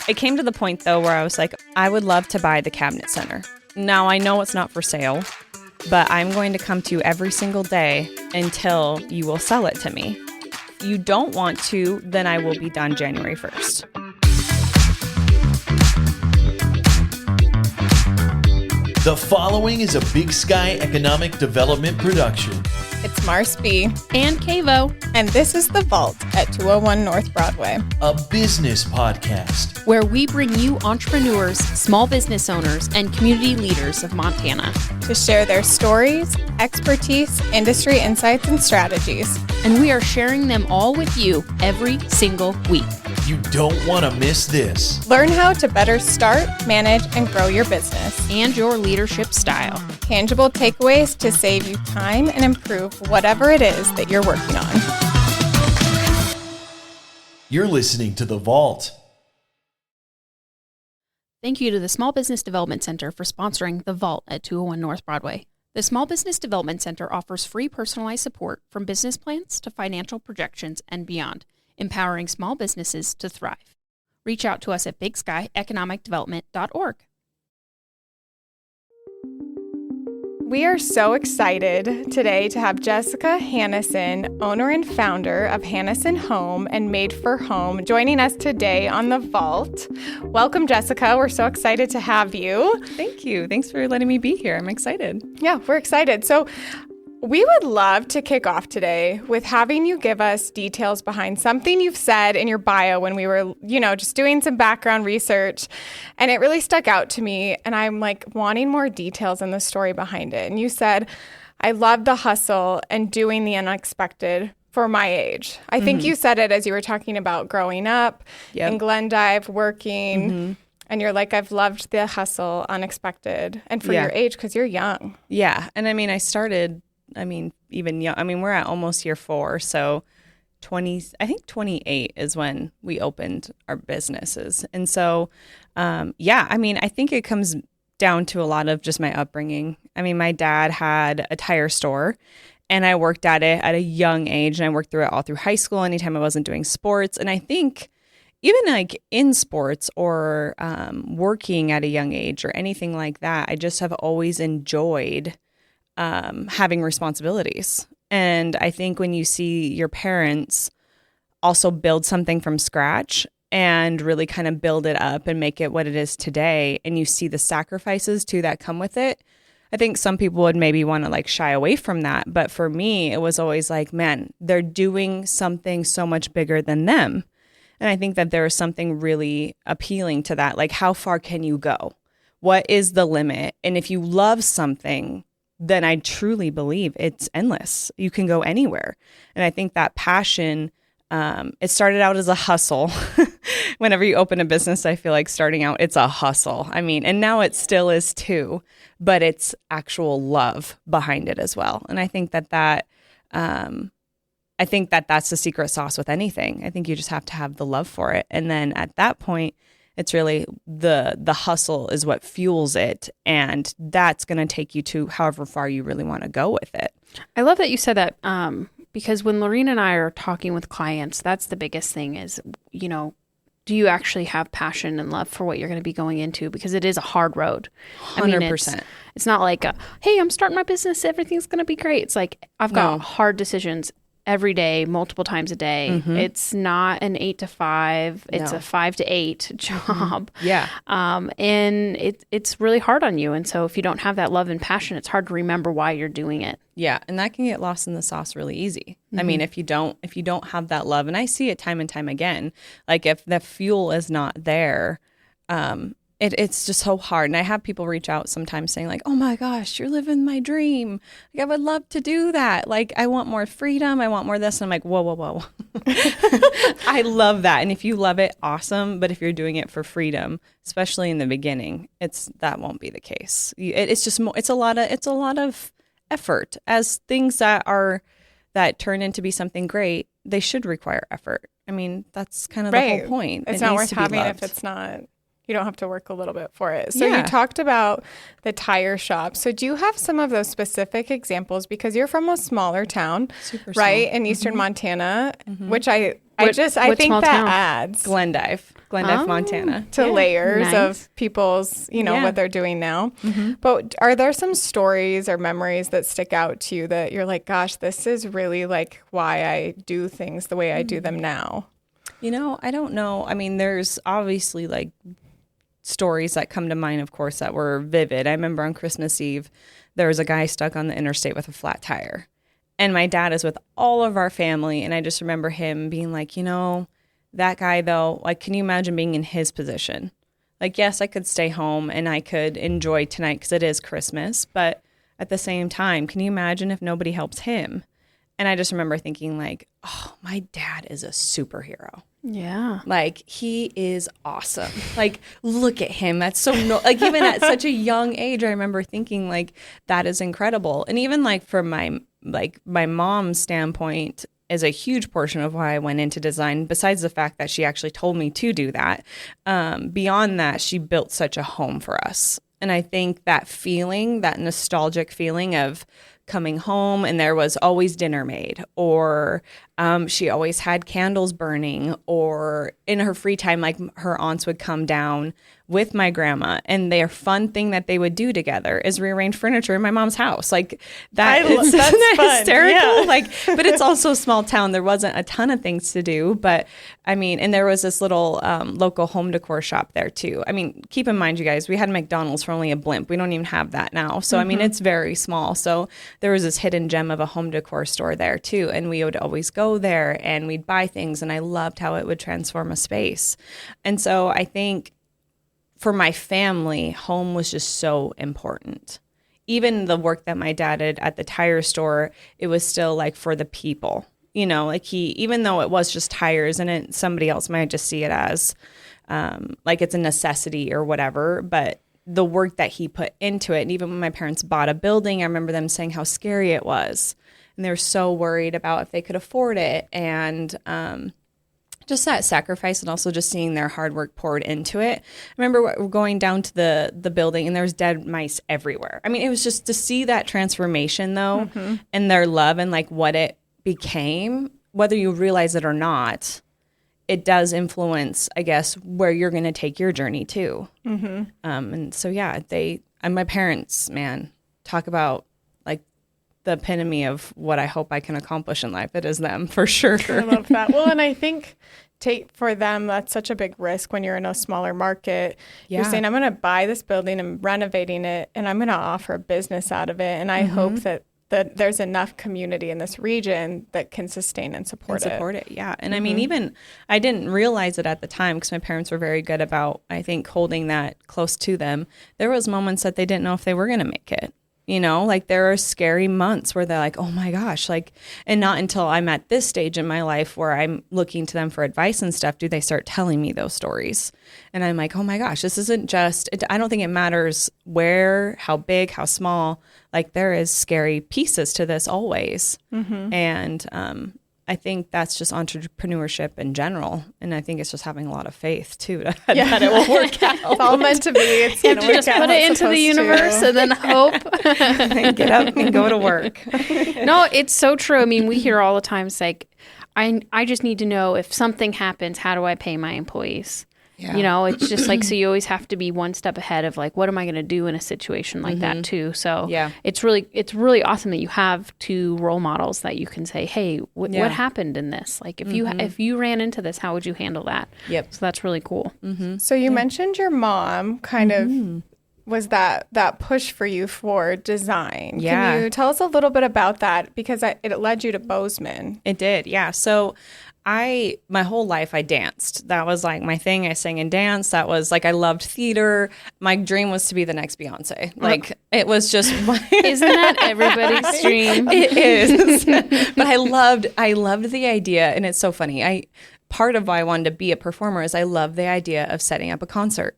It came to the point, though, where I was like, I would love to buy the cabinet center. Now, I know it's not for sale, but I'm going to come to you every single day until you will sell it to me. If you don't want to, then I will be done January 1st. The following is a Big Sky Economic Development production. It's Mars B. And Kavo. And this is The Vault at 201 North Broadway. A business podcast. Where we bring you entrepreneurs, small business owners, and community leaders of Montana. To share their stories, expertise, industry insights, and strategies. And we are sharing them all with you every single week. You don't want to miss this. Learn how to better start, manage, and grow your business. And your leadership style. Tangible takeaways to save you time and improve whatever it is that you're working on. You're listening to The Vault. Thank you to the Small Business Development Center for sponsoring The Vault at 201 North Broadway. The Small Business Development Center offers free personalized support from business plans to financial projections and beyond, empowering small businesses to thrive. Reach out to us at bigsky.economicdevelopment.org. We are so excited today to have Jessica Hannesson, owner and founder of Hannesson Home and Made for Home, joining us today on The Vault. Welcome, Jessica. We're so excited to have you. Thank you. Thanks for letting me be here. I'm excited. Yeah, we're excited. So we would love to kick off today with having you give us details behind something you've said in your bio when we were, just doing some background research, and it really stuck out to me, and I'm like wanting more details in the story behind it. And you said, I love the hustle and doing the unexpected for my age. I think you said it as you were talking about growing up in Glendive, working, and you're like, I've loved the hustle, unexpected, and for your age, because you're young. Yeah, and I mean, even young. I mean, we're at almost year 4, so 28 is when we opened our businesses. And so, I think it comes down to a lot of just my upbringing. I mean, my dad had a tire store, and I worked at it at a young age, and I worked through it all through high school anytime I wasn't doing sports. And I think even like in sports or working at a young age or anything like that, I just have always enjoyed having responsibilities. And I think when you see your parents also build something from scratch and really kind of build it up and make it what it is today, and you see the sacrifices too that come with it, I think some people would maybe want to like shy away from that. But for me, it was always like, man, they're doing something so much bigger than them. And I think that there is something really appealing to that. Like, how far can you go? What is the limit? And if you love something, then I truly believe it's endless. You can go anywhere. And I think that passion, it started out as a hustle. Whenever you open a business, I feel like starting out, it's a hustle. I mean, and now it still is too, but it's actual love behind it as well. And I think that's the secret sauce with anything. I think you just have to have the love for it. And then at that point, it's really the hustle is what fuels it, and that's going to take you to however far you really want to go with it. I love that you said that because when Lorena and I are talking with clients, that's the biggest thing is, do you actually have passion and love for what you're going to be going into? Because it is a hard road. 100%. It's not like, hey, I'm starting my business, everything's going to be great. It's like I've got hard decisions every day, multiple times a day. It's not an 8 to 5. It's a 5 to 8 job. Yeah. And it's really hard on you. And so if you don't have that love and passion, it's hard to remember why you're doing it. Yeah. And that can get lost in the sauce really easy. I mean, if you don't have that love, and I see it time and time again, like if the fuel is not there, it's just so hard. And I have people reach out sometimes saying like, oh my gosh, you're living my dream. Like, I would love to do that. Like, I want more freedom. I want more of this. And I'm like, whoa. I love that. And if you love it, awesome. But if you're doing it for freedom, especially in the beginning, that won't be the case. It's just more, it's a lot of effort. As things that turn into be something great, they should require effort. I mean, that's kind of the whole point. It's not worth having if it's not You don't have to work a little bit for it. So Yeah. you talked about the tire shop. So do you have some of those specific examples? Because you're from a smaller town, Super right? small. In Eastern Montana, which What I think small that town? adds Glendive, Montana. to layers Nice. of people's, Yeah. what they're doing now. But are there some stories or memories that stick out to you that you're like, gosh, this is really like why I do things the way I do them now? I don't know. I mean, there's obviously like stories that come to mind, of course, that were vivid. I remember on Christmas Eve, there was a guy stuck on the interstate with a flat tire. And my dad is with all of our family. And I just remember him being like, that guy though, like, can you imagine being in his position? Like, yes, I could stay home and I could enjoy tonight because it is Christmas. But at the same time, can you imagine if nobody helps him? And I just remember thinking like, oh, my dad is a superhero. Yeah. Like, he is awesome. Like, look at him. That's so, like, even at such a young age, I remember thinking, like, that is incredible. And even, like, from my mom's standpoint is a huge portion of why I went into design, besides the fact that she actually told me to do that. Beyond that, she built such a home for us. And I think that feeling, that nostalgic feeling of coming home and there was always dinner made, or she always had candles burning, or in her free time, like her aunts would come down with my grandma, and their fun thing that they would do together is rearrange furniture in my mom's house. Like that is that's fun. hysterical. Yeah. Like, but it's also a small town. There wasn't a ton of things to do, but I mean, and there was this little local home decor shop there too. I mean, keep in mind, you guys, we had McDonald's for only a blimp. We don't even have that now. So, I mean, it's very small. So there was this hidden gem of a home decor store there too. And we would always go there and we'd buy things. And I loved how it would transform a space. And so I think for my family, home was just so important. Even the work that my dad did at the tire store, it was still like for the people, like even though it was just tires and somebody else might just see it as like it's a necessity or whatever, but the work that he put into it. And even when my parents bought a building, I remember them saying how scary it was. And they were so worried about if they could afford it. And just that sacrifice, and also just seeing their hard work poured into it. I remember going down to the building and there was dead mice everywhere. I mean, it was just to see that transformation though, and their love and like what it became, whether you realize it or not, it does influence, I guess, where you're going to take your journey too. And so, yeah, and my parents, man, talk about like the epitome of what I hope I can accomplish in life. It is them for sure. I love that. Well, and I think for them, that's such a big risk when you're in a smaller market. Yeah. You're saying, I'm going to buy this building and renovating it, and I'm going to offer a business out of it. And I hope that there's enough community in this region that can sustain and support it. Yeah. And I mean, even I didn't realize it at the time because my parents were very good about, I think, holding that close to them. There was moments that they didn't know if they were going to make it. Like there are scary months where they're like, oh my gosh, like, and not until I'm at this stage in my life where I'm looking to them for advice and stuff, do they start telling me those stories. And I'm like, oh my gosh, this isn't just, I don't think it matters where, how big, how small, like there is scary pieces to this always. And I think that's just entrepreneurship in general. And I think it's just having a lot of faith too that it will work out. It's all meant to be. It's going to work Just out. put it into the universe and then hope. And get up and go to work. No, it's so true. I mean, we hear all the time, it's like, I just need to know if something happens, how do I pay my employees? Yeah. It's just like, so you always have to be one step ahead of like, what am I going to do in a situation like that too? So Yeah. it's really awesome that you have two role models that you can say, hey, what happened in this? Like if you ran into this, how would you handle that? Yep. So that's really cool. So you mentioned your mom kind of was that push for you for design. Yeah. Can you tell us a little bit about that? Because it led you to Bozeman. It did, yeah. So my whole life I danced. That was like my thing. I sang and danced. That was like, I loved theater. My dream was to be the next Beyonce. Like it was just, Isn't that everybody's dream? it is. But I loved the idea. And it's so funny. Part of why I wanted to be a performer is I love the idea of setting up a concert.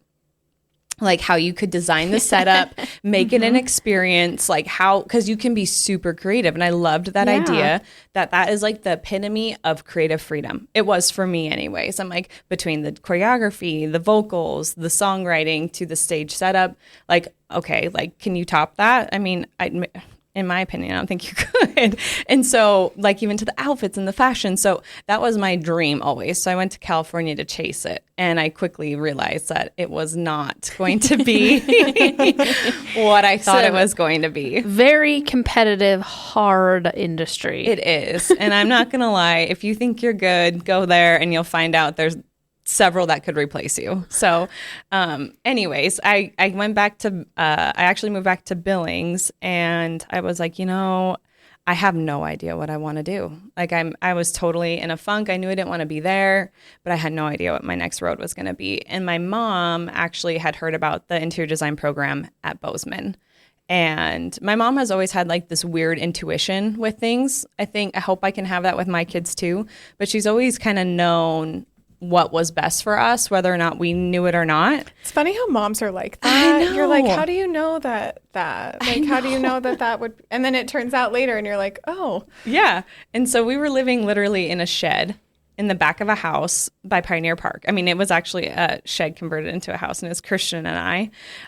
like how you could design the setup, make it an experience, like how, because you can be super creative. And I loved that idea that is like the epitome of creative freedom. It was for me anyways. I'm like, between the choreography, the vocals, the songwriting to the stage setup, like, okay, like, can you top that? I mean, in my opinion, I don't think you could. And so, like, even to the outfits and the fashion. So that was my dream always. So I went to California to chase it. And I quickly realized that it was not going to be what I thought it was going to be. Very competitive, hard industry. It is. And I'm not going to lie. If you think you're good, go there and you'll find out there's several that could replace you. So anyways, I went back to, I actually moved back to Billings, and I was like, I have no idea what I want to do. Like I was totally in a funk. I knew I didn't want to be there, but I had no idea what my next road was going to be. And my mom actually had heard about the interior design program at Bozeman. And my mom has always had like this weird intuition with things. I hope I can have that with my kids too. But she's always kind of known what was best for us, whether or not we knew it or not. It's funny how moms are like that. I know. You're like, how do you know that? Like, how do you know that would? And then it turns out later, and you're like, oh, yeah. And so we were living literally in a shed in the back of a house by Pioneer Park. I mean, it was actually a shed converted into a house, and it's Christian and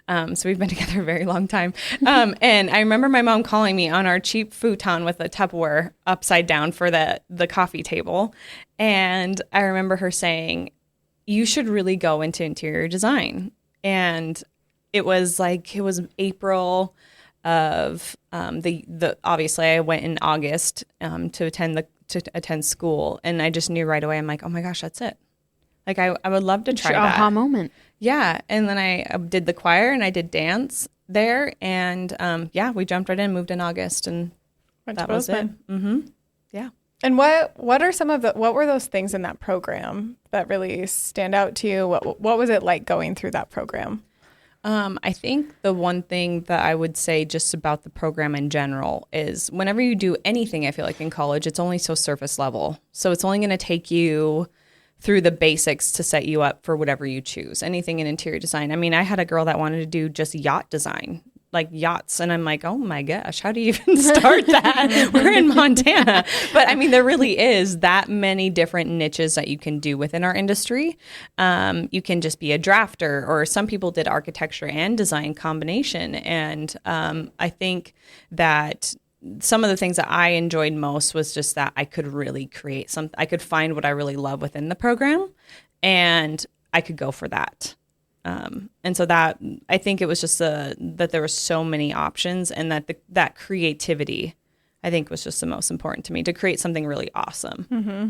I. So we've been together a very long time. And I remember my mom calling me on our cheap futon with a Tupperware upside down for the coffee table. And I remember her saying, you should really go into interior design. And it was April of obviously I went in August to attend school, and I just knew right away. I'm like, oh my gosh, that's it. Like I would love to try that. Aha moment. Yeah. And then I did the choir and I did dance there, and we jumped right in, moved in August, and that was it. Mm-hmm. Yeah. And what were those things in that program that really stand out to you? What was it like going through that program? I think the one thing that I would say just about the program in general is whenever you do anything, I feel like in college, it's only so surface level. So it's only going to take you through the basics to set you up for whatever you choose. Anything in interior design. I mean, I had a girl that wanted to do just yacht design, like yachts. And I'm like, oh my gosh, how do you even start that? We're in Montana. But I mean, there really is that many different niches that you can do within our industry. You can just be a drafter, or some people did architecture and design combination. And I think that some of the things that I enjoyed most was just that I could really create something. I could find what I really love within the program, and I could go for that. And so that, I think it was just that there were so many options, and that creativity, I think, was just the most important to me, to create something really awesome. Mm-hmm.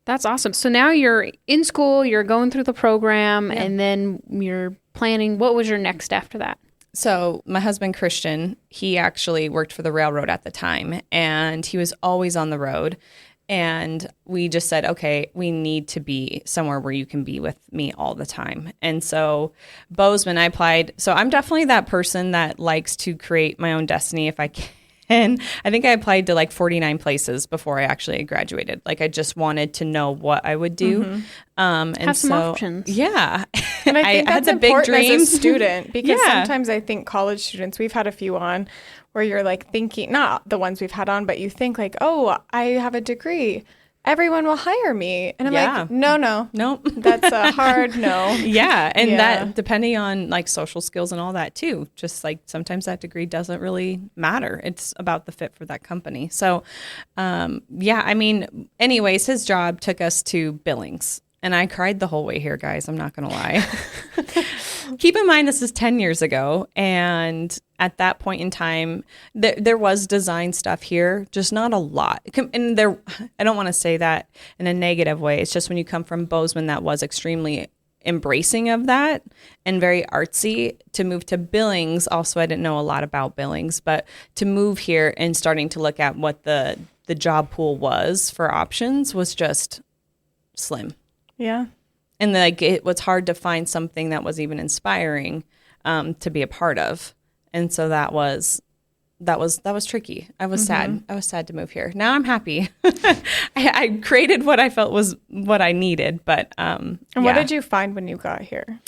That's awesome. So now you're in school, you're going through the program, and then you're planning. What was your next after that? So my husband, Christian, he actually worked for the railroad at the time, and he was always on the road. And we just said, okay, we need to be somewhere where you can be with me all the time. And so Bozeman, I applied. So I'm definitely that person that likes to create my own destiny if I can. I think I applied to like 49 places before I actually graduated. Like I just wanted to know what I would do. Mm-hmm. And have some options. Yeah. And I think that's had the big important dreams. as a student, because sometimes I think college students, we've had a few on where you're like thinking, not the ones we've had on, but you think like, oh, I have a degree, everyone will hire me. And I'm like, no. Nope. That's a hard no. Yeah. And that, depending on like social skills and all that too, just like sometimes that degree doesn't really matter. It's about the fit for that company. So, I mean, anyways, his job took us to Billings. And I cried the whole way here, guys. I'm not going to lie. Keep in mind, this is 10 years ago. And at that point in time, there was design stuff here, just not a lot. And I don't want to say that in a negative way. It's just when you come from Bozeman, that was extremely embracing of that and very artsy. To move to Billings, also, I didn't know a lot about Billings, but to move here and starting to look at what the job pool was for options was just slim. Yeah. And like it was hard to find something that was even inspiring to be a part of. And so that was tricky. I was sad. I was sad to move here. Now I'm happy. I created what I felt was what I needed. But and what did you find when you got here?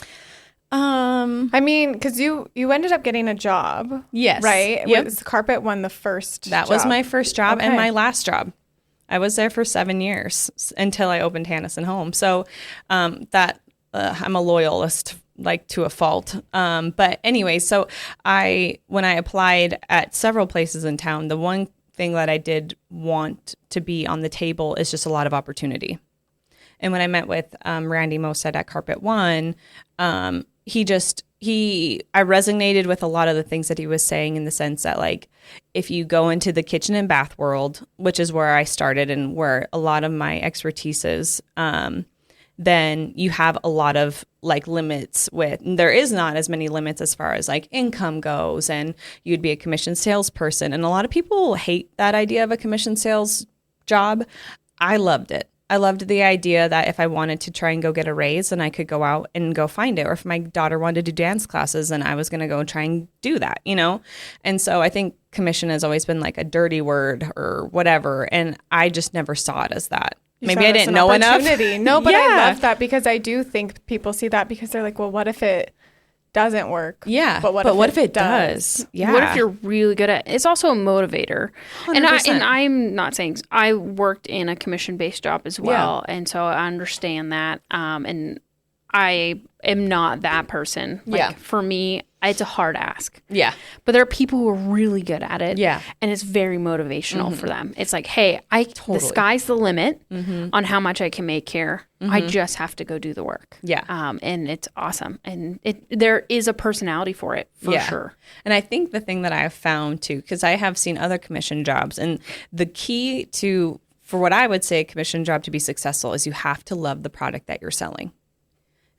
I mean, because you ended up getting a job. Yes. Right? Yep. Was Carpet One the first That job? was my first job and Okay. my last job. I was there for 7 years until I opened Hannesson Home. So I'm a loyalist, like to a fault. But anyway, so when I applied at several places in town, the one thing that I did want to be on the table is just a lot of opportunity. And when I met with Randy Mosed at Carpet One, I resonated with a lot of the things that he was saying, in the sense that, like, if you go into the kitchen and bath world, which is where I started and where a lot of my expertise is, then you have a lot of like limits there is not as many limits as far as like income goes, and you'd be a commission salesperson. And a lot of people hate that idea of a commission sales job. I loved it. I loved the idea that if I wanted to try and go get a raise, then I could go out and go find it. Or if my daughter wanted to do dance classes, then I was going to go try and do that, you know? And so I think commission has always been like a dirty word or whatever. And I just never saw it as that. Maybe I didn't know enough. No, but I Yeah. love that, because I do think people see that because they're like, well, what if it doesn't work? Yeah. But what if it does? Yeah. What if you're really good at it? It's also a motivator. And 100%. I'm not saying, I worked in a commission-based job as well. And so I understand that. And I am not that person. Like, Yeah. for me, it's a hard ask. Yeah. But there are people who are really good at it. Yeah. And it's very motivational for them. It's like, hey, the sky's the limit on how much I can make here. I just have to go do the work. Yeah. And it's awesome. And there is a personality for it, for sure. And I think the thing that I have found too, because I have seen other commission jobs, and the key for what I would say a commission job to be successful is you have to love the product that you're selling.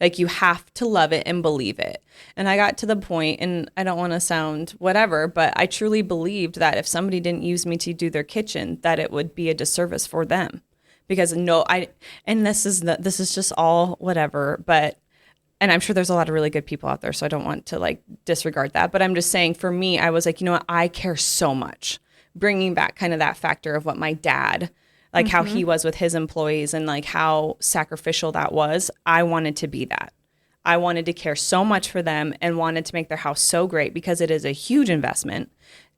Like, you have to love it and believe it. And I got to the point, and I don't want to sound whatever, but I truly believed that if somebody didn't use me to do their kitchen, that it would be a disservice for them. Because this is just all whatever, and I'm sure there's a lot of really good people out there, so I don't want to like disregard that. But I'm just saying, for me, I was like, you know what? I care so much. Bringing back kind of that factor of what my dad, like how he was with his employees and like how sacrificial that was. I wanted to be that. I wanted to care so much for them and wanted to make their house so great, because it is a huge investment.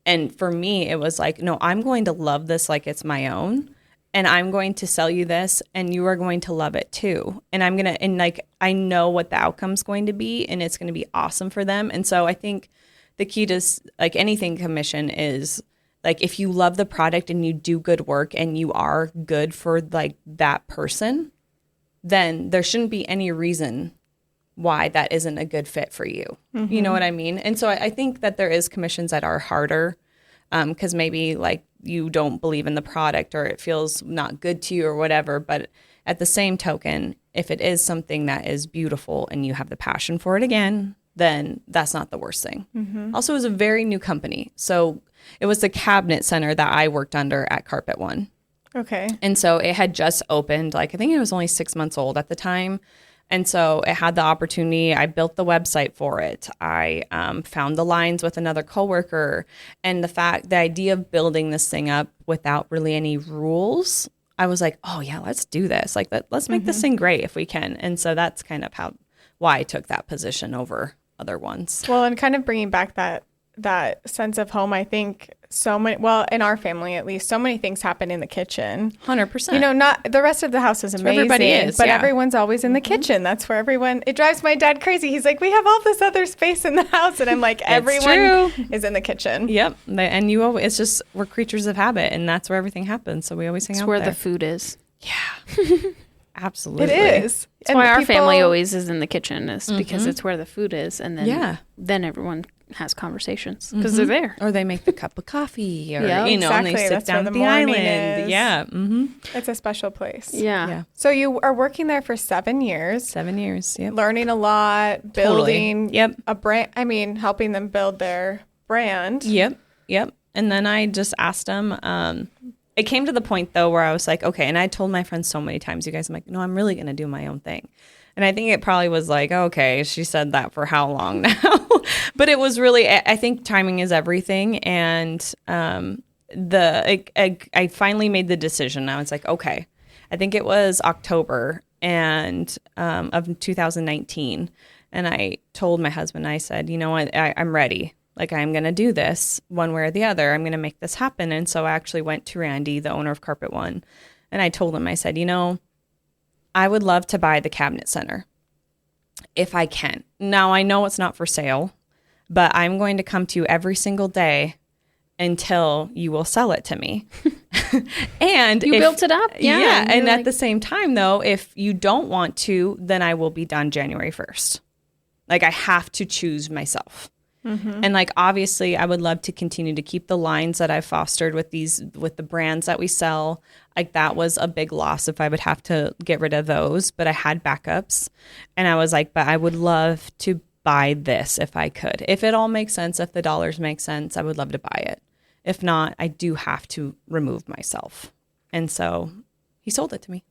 And for me, it was like, no, I'm going to love this like it's my own. And I'm going to sell you this, and you are going to love it too. And I know what the outcome's going to be, and it's going to be awesome for them. And so I think the key to like anything commission is, like, if you love the product and you do good work and you are good for like that person, then there shouldn't be any reason why that isn't a good fit for you. You know what I mean? And so I think that there is commissions that are harder because maybe like you don't believe in the product or it feels not good to you or whatever. But at the same token, if it is something that is beautiful and you have the passion for it again, then that's not the worst thing. Also, it was a very new company. So it was the cabinet center that I worked under at Carpet One. Okay. And so it had just opened, like, I think it was only 6 months old at the time. And so it had the opportunity. I built the website for it. I found the lines with another coworker. And the idea of building this thing up without really any rules, I was like, oh yeah, let's do this. Like, let's make this thing great if we can. And so that's kind of why I took that position over other ones. Well, and kind of bringing back that sense of home, I think in our family at least, so many things happen in the kitchen. 100%. You know, not the rest of the house is amazing. everybody is, but yeah. everyone's always in the kitchen. That's where it drives my dad crazy. He's like, we have all this other space in the house. And I'm like, everyone is in the kitchen. Yep. And it's just, we're creatures of habit, and that's where everything happens. So we always hang out It's where there. the food is. Yeah. Absolutely. It is. That's why our family always is in the kitchen, is because it's where the food is. And then everyone has conversations because they're there. Or they make the cup of coffee, or, Yeah, and exactly. they sit That's down where at the the morning island. is. Yeah. Mm-hmm. It's a special place. Yeah. So you are working there for 7 years. 7 years. Yep. Learning a lot, building Yep. a brand. I mean, helping them build their brand. Yep. And then I just asked them. It came to the point, though, where I was like, okay. And I told my friends so many times, you guys, I'm like, no, I'm really going to do my own thing. And I think it probably was like, okay, she said that for how long now? But it was really, I think timing is everything. And I finally made the decision. I was like, okay, I think it was October. and of 2019. And I told my husband, I said, you know what, I'm ready. Like, I'm going to do this one way or the other. I'm going to make this happen. And so I actually went to Randy, the owner of Carpet One, and I told him, I said, you know, I would love to buy the cabinet center if I can. Now, I know it's not for sale, but I'm going to come to you every single day until you will sell it to me. And you built it up? Yeah. And at the same time, though, if you don't want to, then I will be done January 1st. Like, I have to choose myself. And like, obviously I would love to continue to keep the lines that I've fostered with the brands that we sell. Like, that was a big loss if I would have to get rid of those, but I had backups, and I was like, but I would love to buy this if I could. If it all makes sense, if the dollars make sense, I would love to buy it. If not, I do have to remove myself. And so he sold it to me.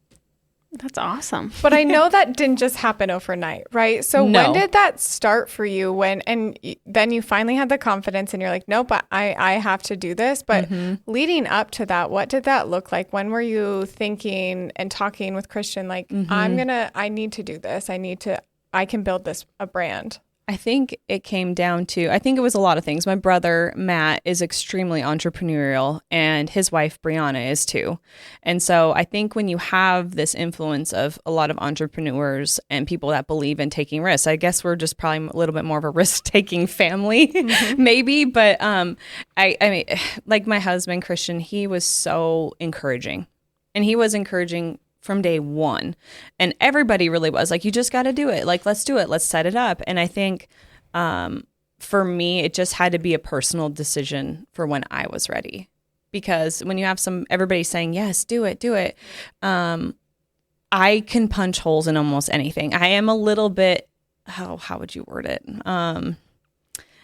That's awesome. But I know that didn't just happen overnight, right? So No. when did that start for you? Then you finally had the confidence and you're like, nope, I have to do this. But leading up to that, what did that look like? When were you thinking and talking with Christian, like, I need to do this. I can build a brand. I think it came down to, I think it was a lot of things. My brother, Matt, is extremely entrepreneurial, and his wife, Brianna, is too. And so I think when you have this influence of a lot of entrepreneurs and people that believe in taking risks, I guess we're just probably a little bit more of a risk-taking family, maybe. But I mean, like my husband, Christian, he was so encouraging. And he was encouraging from day one. And everybody really was like, you just got to do it. Like, let's do it. Let's set it up. And I think for me, it just had to be a personal decision for when I was ready. Because when you have everybody saying, yes, do it. I can punch holes in almost anything. I am a little bit, how would you word it?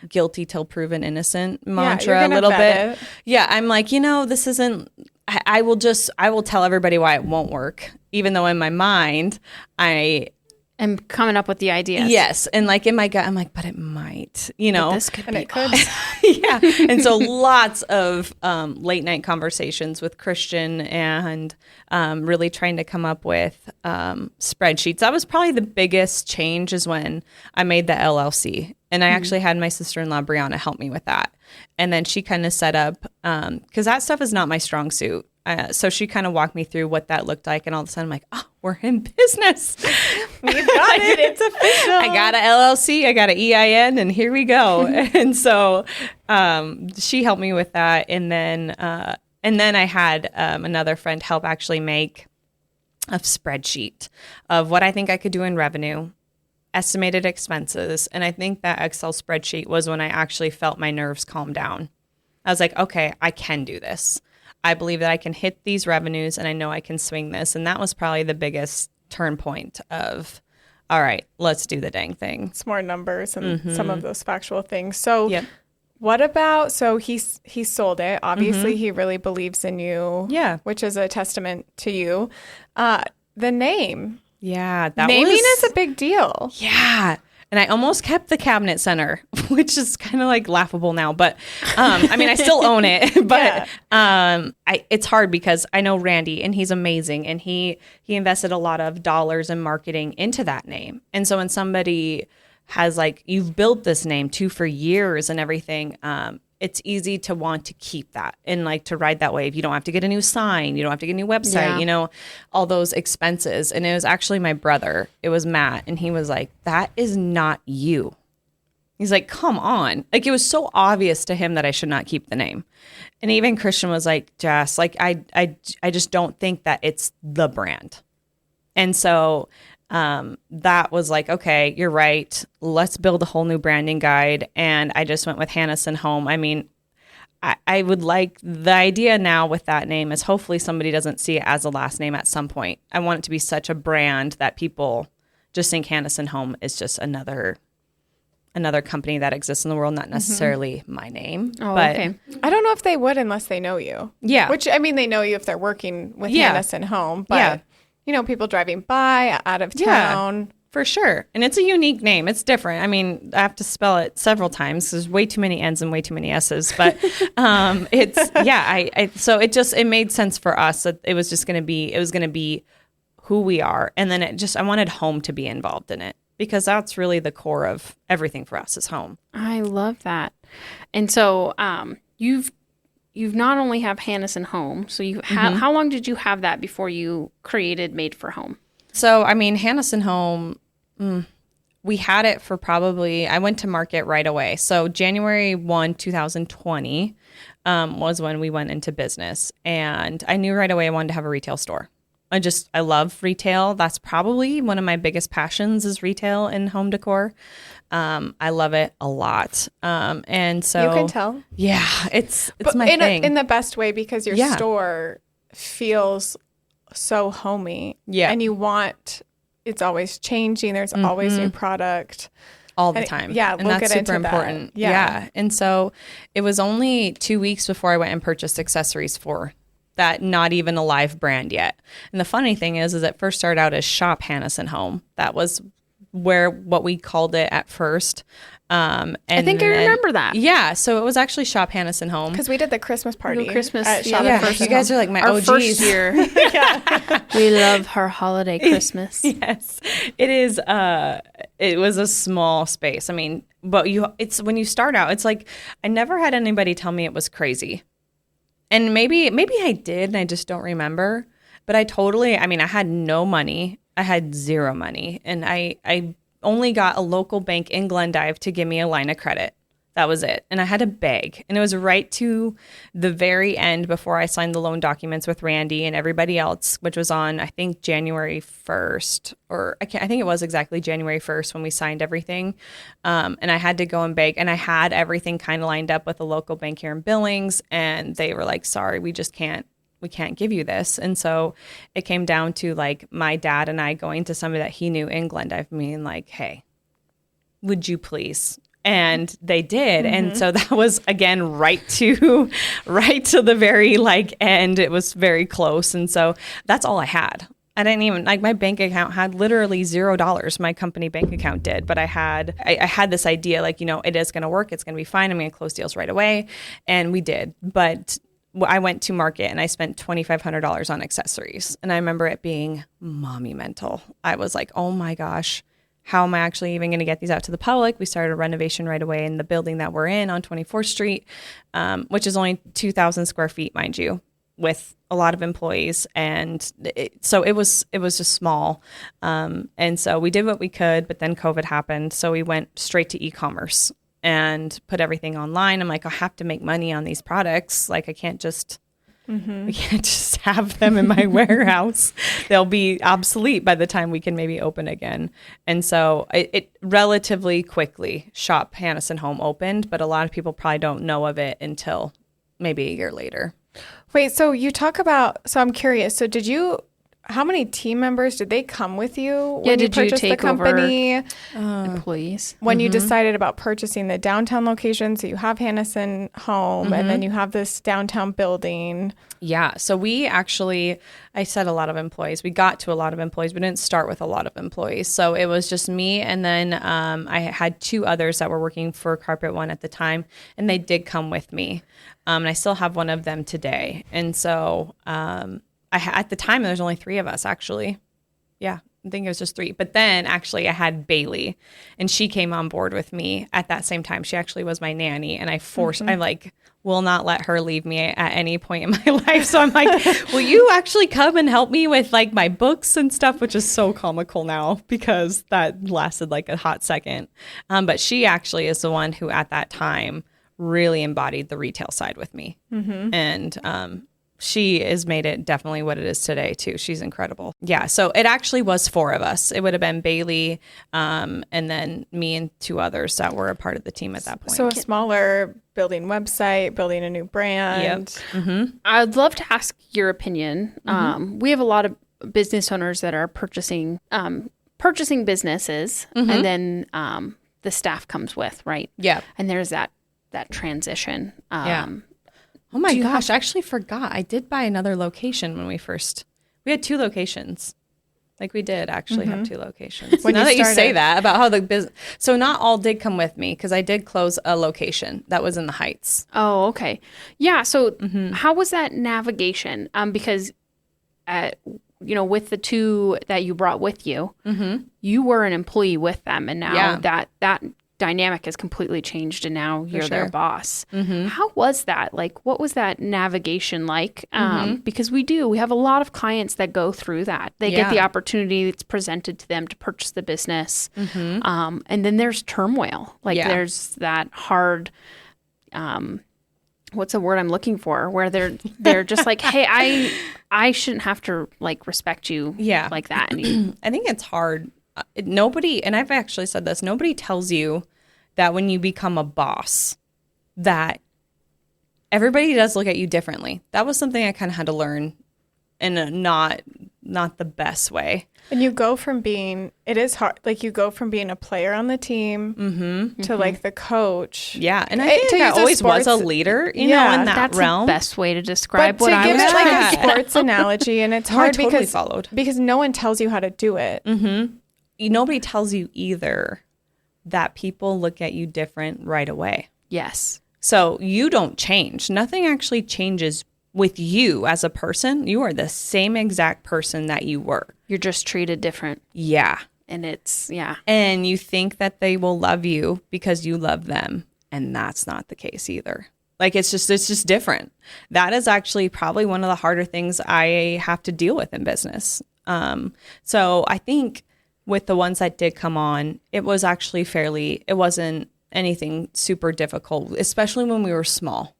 Guilty till proven innocent mantra a little bit. Yeah. I'm like, this isn't, I will tell everybody why it won't work, even though in my mind, I am coming up with the ideas. Yes. And like in my gut, I'm like, but it might, But this could be awesome. Yeah. And so lots of late night conversations with Christian and really trying to come up with spreadsheets. That was probably the biggest change, is when I made the LLC. And I actually had my sister-in-law, Brianna, help me with that. And then she kind of set up, because that stuff is not my strong suit. So she kind of walked me through what that looked like. And all of a sudden I'm like, oh, we're in business. We've got it. It's official. I got an LLC. I got an EIN, and here we go. And so she helped me with that. And then I had another friend help actually make a spreadsheet of what I think I could do in revenue, estimated expenses. And I think that Excel spreadsheet was when I actually felt my nerves calm down. I was like, okay, I can do this. I believe that I can hit these revenues, and I know I can swing this. And that was probably the biggest turn point of, all right, let's do the dang thing. It's more numbers and some of those factual things. So What about, so he sold it. Obviously, he really believes in you, which is a testament to you. The name. Yeah, naming is a big deal. Yeah. And I almost kept the cabinet center, which is kind of like laughable now. But I mean, I still own it. But it's hard because I know Randy, and he's amazing. And he invested a lot of dollars in marketing into that name. And so when somebody has like, you've built this name too for years and everything, it's easy to want to keep that and like to ride that wave. You don't have to get a new sign. You don't have to get a new website, all those expenses. And it was actually my brother. It was Matt. And he was like, that is not you. He's like, come on. Like, it was so obvious to him that I should not keep the name. And even Christian was like, Jess, like, I just don't think that it's the brand. And so that was like, okay, you're right. Let's build a whole new branding guide. And I just went with Hannesson Home. I mean, I would like, the idea now with that name is hopefully somebody doesn't see it as a last name at some point. I want it to be such a brand that people just think Hannesson Home is just another company that exists in the world, not necessarily my name. Oh, but okay. I don't know if they would unless they know you. Yeah. Which, I mean, they know you if they're working with Hannesson Home. But, people driving by, out of town. Yeah, for sure. And it's a unique name. It's different. I mean, I have to spell it several times. There's way too many N's and way too many S's. But so it made sense for us that it was going to be who we are. And then I wanted home to be involved in it, because that's really the core of everything for us is home. I love that. And so you've not only have Hannesson Home, so you how long did you have that before you created Made for Home? So, I mean, Hannesson Home, we had it for probably, I went to market right away. So January 1, 2020 was when we went into business. And I knew right away I wanted to have a retail store. I love retail. That's probably one of my biggest passions is retail and home decor. I love it a lot. And so you can tell. Yeah, it's my thing. In the best way, because your store feels so homey. Yeah. And it's always changing. There's always new product. All the time. Yeah, and that's super important. Yeah. And so it was only 2 weeks before I went and purchased accessories for that, not even a live brand yet. And the funny thing is it first started out as Shop Hannesson Home. That was what we called it at first. And I think I remember that. Yeah, so it was actually Shop Hannesson Home. Because we did the Christmas party. At Shop yeah, you guys are like my our OGs. first year. We love our holiday Christmas. Yes, it is. It was a small space. I mean, but it's when you start out, it's like I never had anybody tell me it was crazy. And maybe I did, and I just don't remember. But I had no money. I had zero money. And I only got a local bank in Glendive to give me a line of credit. That was it. And I had to beg. And it was right to the very end before I signed the loan documents with Randy and everybody else, which was on, I think, January 1st. I think it was exactly January 1st when we signed everything. And I had to go and beg. And I had everything kind of lined up with a local bank here in Billings. And they were like, sorry, we can't give you this. And so it came down to like my dad and I going to somebody that he knew in Glendive, being like, hey, would you please? And they did. And so that was, again, right to the very end. It was very close. And so that's all I had. I didn't even, my bank account had literally $0. My company bank account did. But I had this idea, it is going to work. It's going to be fine. I'm going to close deals right away. And we did. But I went to market and I spent $2,500 on accessories. And I remember it being monumental. I was like, oh my gosh, how am I actually even going to get these out to the public? We started a renovation right away in the building that we're in on 24th Street, which is only 2,000 square feet, mind you, with a lot of employees. And so it was just small. And so we did what we could, but then COVID happened. So we went straight to e-commerce and put everything online. I'm like, I have to make money on these products. Like I can't just have them in my warehouse. They'll be obsolete by the time we can maybe open again. And so it relatively quickly, Shop Hannesson Home opened, but a lot of people probably don't know of it until maybe a year later. Wait, so you talk about, so I'm curious. So how many team members did they come with you when you purchased the company? Employees. When you decided about purchasing the downtown location, so you have Hannesson Home, and then you have this downtown building. Yeah, so I said a lot of employees. We got to a lot of employees. We didn't start with a lot of employees. So it was just me, and then I had two others that were working for Carpet One at the time, and they did come with me. And I still have one of them today. And so at the time, there was only three of us, actually. Yeah, I think it was just three. But then, actually, I had Bailey, and she came on board with me at that same time. She actually was my nanny, and I will not let her leave me at any point in my life. So I'm like, will you actually come and help me with, my books and stuff, which is so comical now because that lasted, a hot second. But she actually is the one who, at that time, really embodied the retail side with me. And she has made it definitely what it is today too. She's incredible. Yeah. So it actually was four of us. It would have been Bailey, and then me and two others that were a part of the team at that point. So a smaller building website, building a new brand. Yep. I'd love to ask your opinion. We have a lot of business owners that are purchasing businesses, and then the staff comes with, right? Yeah. And there's that transition. Yeah. Oh my gosh, I actually forgot. I did buy another location when we had two locations. We did actually have two locations. Now that you say that about how the business, so not all did come with me because I did close a location that was in the Heights. Oh, okay. Yeah. So how was that navigation? Because with the two that you brought with you, you were an employee with them. And now that dynamic has completely changed, and now you're their boss. How was that? Like, what was that navigation like? Because we have a lot of clients that go through that. They get the opportunity that's presented to them to purchase the business. And then there's turmoil. Like there's that hard, what's the word I'm looking for? Where they're just like, hey, I shouldn't have to like respect you like that. I think it's hard. Nobody, and I've actually said this, nobody tells you that when you become a boss, that everybody does look at you differently. That was something I kind of had to learn in a not the best way. And you go from being, it is hard, like you go from being a player on the team to like the coach. Yeah, and I think I always was a leader, in that that's realm. The best way to describe but what I was was like trying a sports analogy, and it's hard because no one tells you how to do it. Nobody tells you either that people look at you different right away. Yes. So you don't change. Nothing actually changes with you as a person. You are the same exact person that you were. You're just treated different. Yeah. And it's, And you think that they will love you because you love them. And that's not the case either. Like, it's just different. That is actually probably one of the harder things I have to deal with in business. So I think with the ones that did come on, it was actually it wasn't anything super difficult, especially when we were small.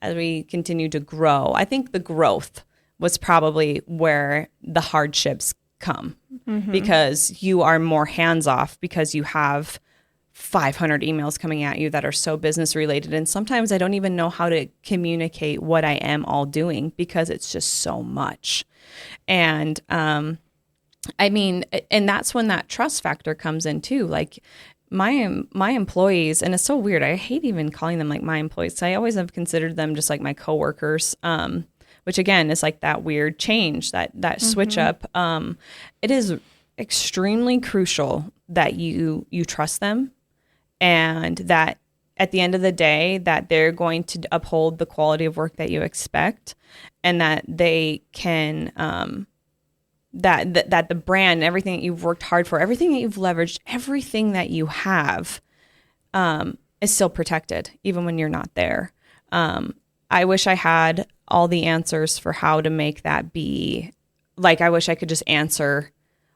As we continued to grow, I think the growth was probably where the hardships come because you are more hands-off, because you have 500 emails coming at you that are so business related. And sometimes I don't even know how to communicate what I am all doing because it's just so much. And, I mean, and that's when that trust factor comes in too. Like my employees, and it's so weird. I hate even calling them like my employees. So I always have considered them just like my coworkers, which again is like that weird change, that switch up. It is extremely crucial that you trust them, and that at the end of the day that they're going to uphold the quality of work that you expect, and that they can that the brand and everything that you've worked hard for, everything that you've leveraged, everything that you have is still protected, even when you're not there. I wish I had all the answers for how to make that be. Like, I wish I could just answer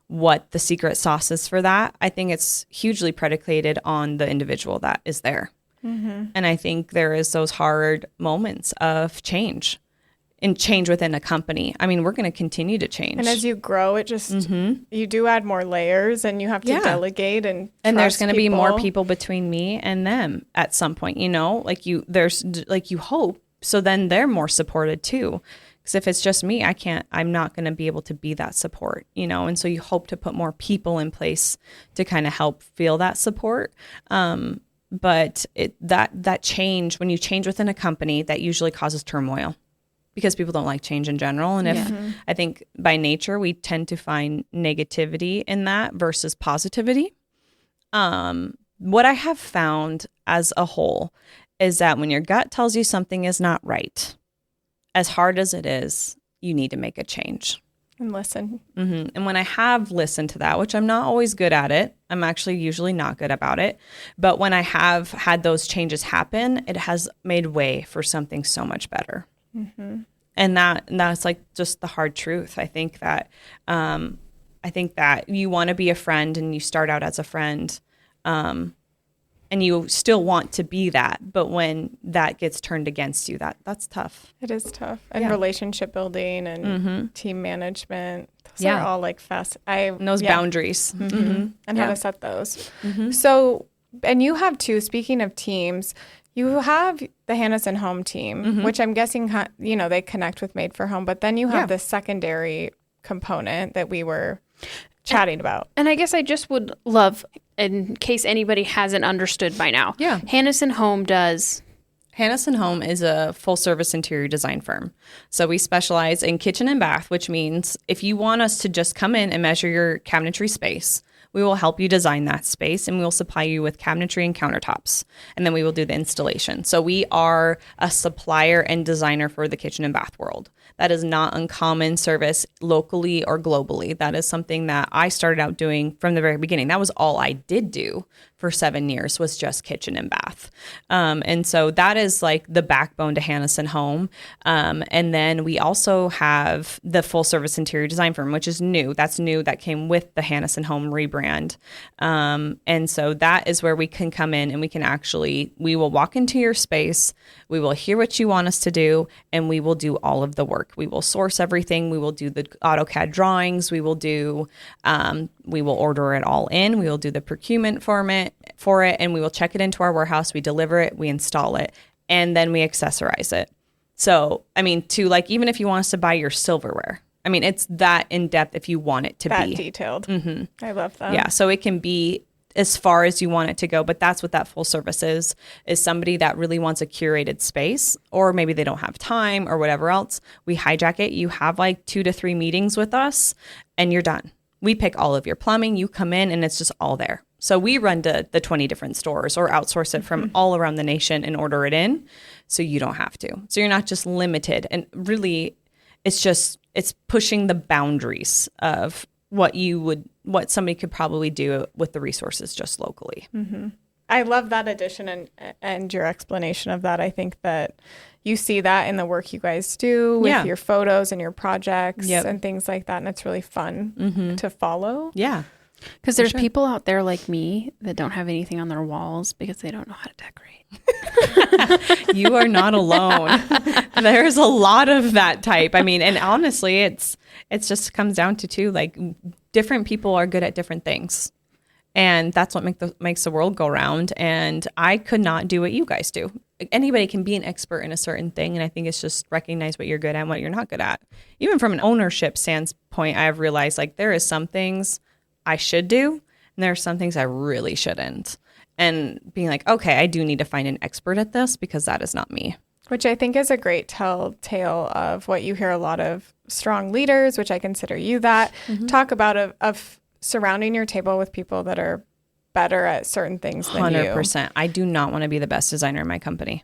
what the secret sauce is for that. I think it's hugely predicated on the individual that is there. And I think there is those hard moments of change. And change within a company. I mean, we're going to continue to change. And as you grow, it just, you do add more layers, and you have to delegate and there's going to be more people between me and them at some point, like you hope. So then they're more supported too. Because if it's just me, I'm not going to be able to be that support, and so you hope to put more people in place to kind of help feel that support. But that change, when you change within a company, that usually causes turmoil. Because people don't like change in general. And if I think by nature, we tend to find negativity in that versus positivity. What I have found as a whole is that when your gut tells you something is not right, as hard as it is, you need to make a change. And listen. And when I have listened to that, which I'm not always good at it, I'm actually usually not good about it. But when I have had those changes happen, it has made way for something so much better. And that's like just the hard truth. I think that you want to be a friend, and you start out as a friend, and you still want to be that. But when that gets turned against you, that's tough. It is tough. And relationship building and team management. Those are all like fast. And those boundaries. And how to set those. So, and you have too, speaking of teams, you have the Hannesson home team, which I'm guessing, they connect with Made for Home, but then you have the secondary component that we were chatting about. And I guess I just would love, in case anybody hasn't understood by now, Hannesson Home does Hannesson Home is a full-service interior design firm. So we specialize in kitchen and bath, which means if you want us to just come in and measure your cabinetry space, we will help you design that space and we will supply you with cabinetry and countertops. And then we will do the installation. So we are a supplier and designer for the kitchen and bath world. That is not uncommon service locally or globally. That is something that I started out doing from the very beginning. That was all I did do for 7 years, was just kitchen and bath. And so that is like the backbone to Hannesson Home. And then we also have the full service interior design firm, which is new. That's new. That came with the Hannesson Home rebrand. And so that is where we can come in and we will walk into your space. We will hear what you want us to do, and we will do all of the work. We will source everything. We will do the AutoCAD drawings. We will order it all in. We will do the procurement for it, and we will check it into our warehouse. We deliver it, we install it, and then we accessorize it. So, I mean, even if you want us to buy your silverware, I mean, it's that in depth if you want it to be. That detailed. Mm-hmm. I love that. Yeah, so it can be as far as you want it to go, but that's what that full service is somebody that really wants a curated space, or maybe they don't have time or whatever else. We hijack it. You have like 2 to 3 meetings with us and you're done. We pick all of your plumbing, you come in and it's just all there. So we run to the 20 different stores or outsource it from all around the nation and order it in, so you don't have to. So you're not just limited, and really it's pushing the boundaries of what somebody could probably do with the resources just locally. Mm-hmm. I love that addition and your explanation of that. I think that you see that in the work you guys do with your photos and your projects and things like that. And it's really fun to follow. Yeah. Because there's people out there like me that don't have anything on their walls because they don't know how to decorate. You are not alone. There's a lot of that type. I mean, and honestly, it's just comes down to too, like, different people are good at different things. And that's what makes the world go round. And I could not do what you guys do. Anybody can be an expert in a certain thing. And I think it's just recognize what you're good at and what you're not good at. Even from an ownership standpoint, I've realized like there is some things I should do, and there are some things I really shouldn't. And being like, okay, I do need to find an expert at this because that is not me. Which I think is a great telltale of what you hear a lot of strong leaders, which I consider you that, talk about of surrounding your table with people that are better at certain things than 100%. I do not want to be the best designer in my company.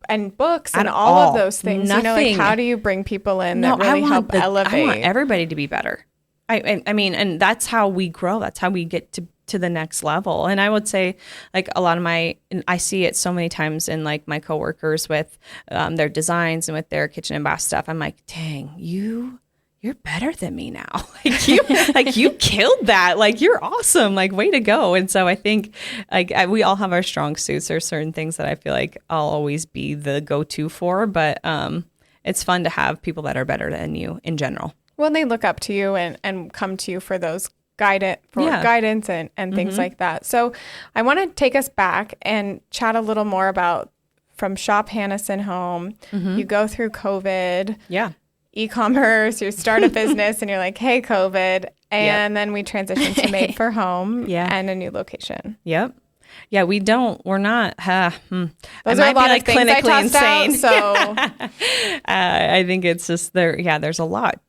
And books and all of those things. Nothing. You know, like how do you bring people in that really help elevate? I want everybody to be better. I mean, and that's how we grow. That's how we get to the next level. And I would say like a lot of I see it so many times in like my coworkers with their designs and with their kitchen and bath stuff. I'm like, dang, you're better than me now. You killed that. Like, you're awesome. Like, way to go. And so I think like we all have our strong suits. There's certain things that I feel like I'll always be the go-to for, but it's fun to have people that are better than you in general. Well, they look up to you and come to you for those guidance and things like that. So I want to take us back and chat a little more about from Shop Hannesson Home. You go through COVID. Yeah. E-commerce, you start a business and you're like, hey, COVID. And then we transition to Made for Home and a new location. Yep. Yeah, we're not, those are a lot of things I tossed insane. So I think it's just there's a lot.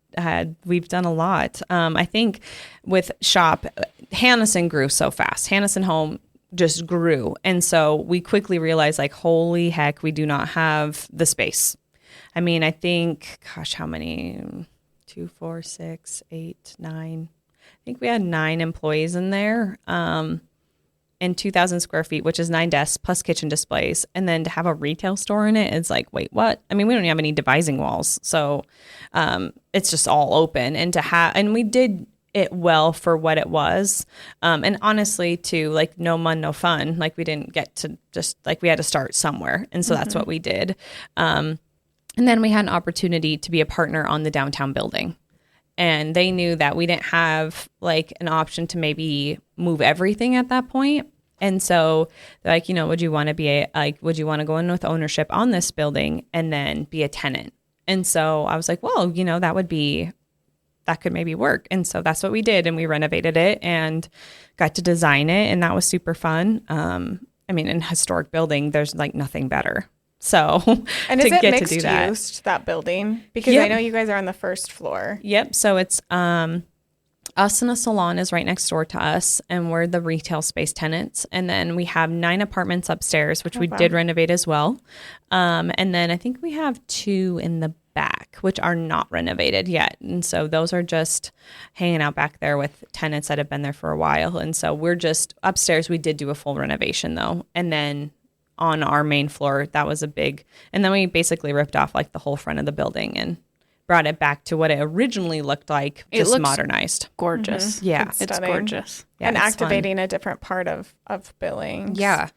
We've done a lot. I think with Shop, Hannesson grew so fast. Hannesson Home just grew. And so we quickly realized like, holy heck, we do not have the space. I mean, I think, gosh, how many? 2, 4, 6, 8, 9. I think we had 9 employees in there. And 2,000 square feet, which is 9 desks plus kitchen displays. And then to have a retail store in it, it's like, wait, what? I mean, we don't have any devising walls. So it's just all open. And we did it well for what it was. And honestly, too, like no mun, no fun. Like we didn't get to just like we had to start somewhere. And so that's what we did. And then we had an opportunity to be a partner on the downtown building. And they knew that we didn't have like an option to maybe move everything at that point. And so they're like, would you want to would you want to go in with ownership on this building and then be a tenant? And so I was like, well, that could maybe work. And so that's what we did. And we renovated it and got to design it. And that was super fun. I mean, in a historic building, there's like nothing better. So and to is it get mixed to do that. use, that building? Because Yep. I know you guys are on the first floor. Yep. So it's us, and a salon is right next door to us, and we're the retail space tenants. And then we have 9 apartments upstairs, which we did renovate as well. And then I think we have 2 in the back, which are not renovated yet. And so those are just hanging out back there with tenants that have been there for a while. And so we're just upstairs. We did do a full renovation though. And then on our main floor, that was a big, and then we basically ripped off like the whole front of the building and brought it back to what it originally looked like, just modernized. Gorgeous. Yeah. It's gorgeous. Yeah, and it's activating fun. a different part of Billings. Yeah.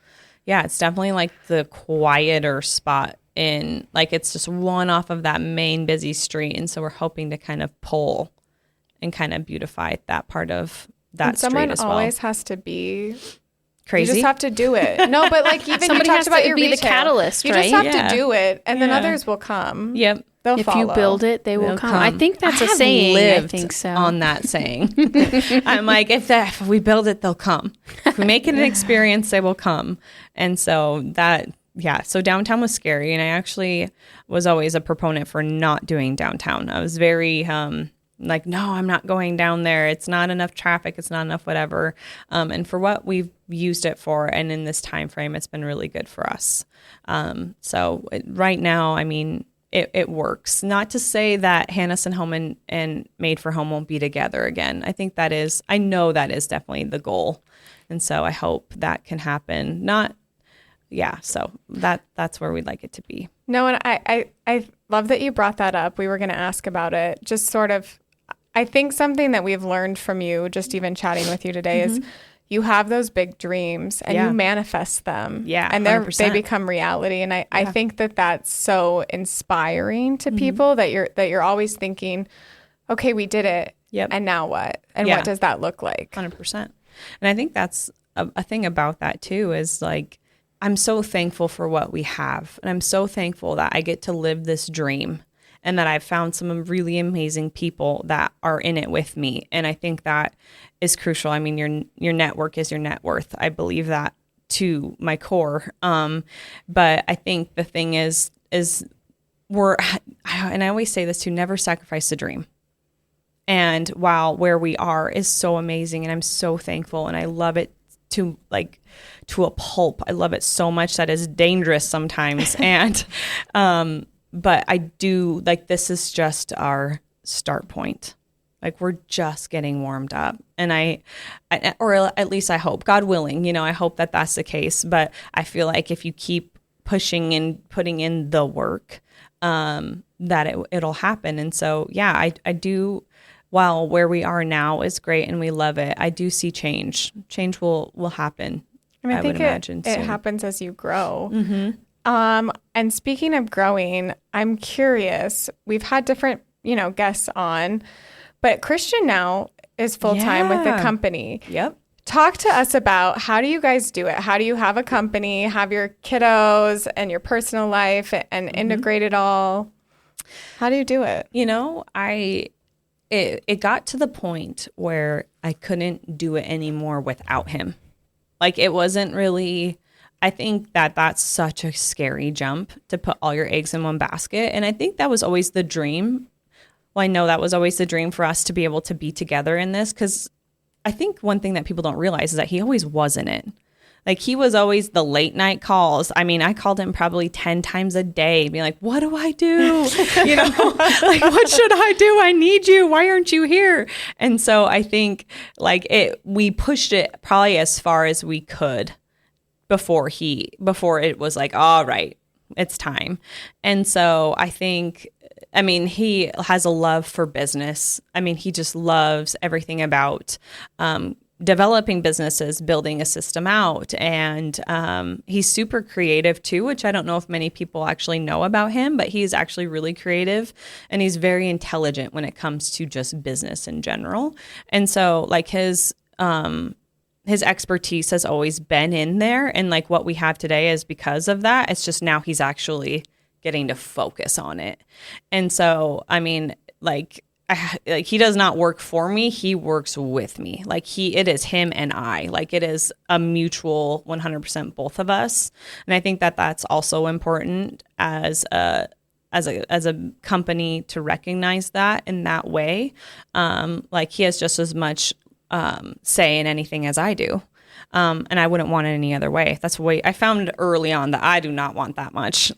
Yeah. It's definitely like the quieter spot in, like, it's just one off of that main busy street. And so we're hoping to kind of pull and kind of beautify that part of that street as well. Someone always has to be crazy. You just have to do it. No, but like even Somebody you has talked about to your be the retail. catalyst, You right? just have Yeah. to do it, and then Yeah. others will come. Yep. They'll If follow. you build it, they will They'll come. I think that's I a have saying. lived I think so. on that saying. I'm like, if we build it, they'll come. If we make it an experience, they will come. And so so downtown was scary. And I actually was always a proponent for not doing downtown. I was very like, no, I'm not going down there. It's not enough traffic. It's not enough whatever. And for what we've used it for, and in this time frame, it's been really good for us. Right now, I mean, it works. Not to say that Hannesson Home and Made for Home won't be together again. I know that is definitely the goal. And so I hope that can happen. So that's where we'd like it to be. No, and I love that you brought that up. We were going to ask about it. Just sort of, I think something that we've learned from you, just even chatting with you today, is you have those big dreams and you manifest them. Yeah, and 100%. they become reality. And I think that that's so inspiring to people that you're always thinking, okay, we did it. Yep. And now what? And what does that look like? 100%. And I think that's a thing about that too, is like, I'm so thankful for what we have. And I'm so thankful that I get to live this dream and that I've found some really amazing people that are in it with me. And I think that is crucial. I mean, your network is your net worth. I believe that to my core. But I think the thing is and I always say this too, never sacrifice the dream. And while where we are is so amazing and I'm so thankful and I love it to a pulp. I love it so much that it's dangerous sometimes. And, but I do, like, this is just our start point. Like, we're just getting warmed up. And or at least I hope, God willing, I hope that that's the case. But I feel like if you keep pushing and putting in the work, that it'll happen. And so, I do. While where we are now is great and we love it, I do see change. Change will happen. I would think imagine it happens as you grow. And speaking of growing, I'm curious. We've had different, guests on, but Christian now is full-time with the company. Yep. Talk to us about, how do you guys do it? How do you have a company, have your kiddos and your personal life and integrate it all? How do you do it? It got to the point where I couldn't do it anymore without him. Like, it wasn't really, I think that's such a scary jump to put all your eggs in one basket. And I think that was always the dream. Well, I know that was always the dream for us to be able to be together in this, because I think one thing that people don't realize is that he always was in it. Like, he was always the late night calls. I mean, I called him probably 10 times a day, being like, what do I do? Like, what should I do? I need you. Why aren't you here? And so I think we pushed it probably as far as we could before it was like, all right, it's time. And so I think, he has a love for business. He just loves everything about, developing businesses, building a system out. And he's super creative too, which I don't know if many people actually know about him, but he's actually really creative and he's very intelligent when it comes to just business in general. And so his expertise has always been in there. And what we have today is because of that. It's just now he's actually getting to focus on it. And so, like he does not work for me. He works with me. Like it is him and I. Like it is a mutual 100% both of us. And I think that that's also important as a company to recognize that in that way. Like he has just as much say in anything as I do. And I wouldn't want it any other way. That's the way I found early on that I do not want that much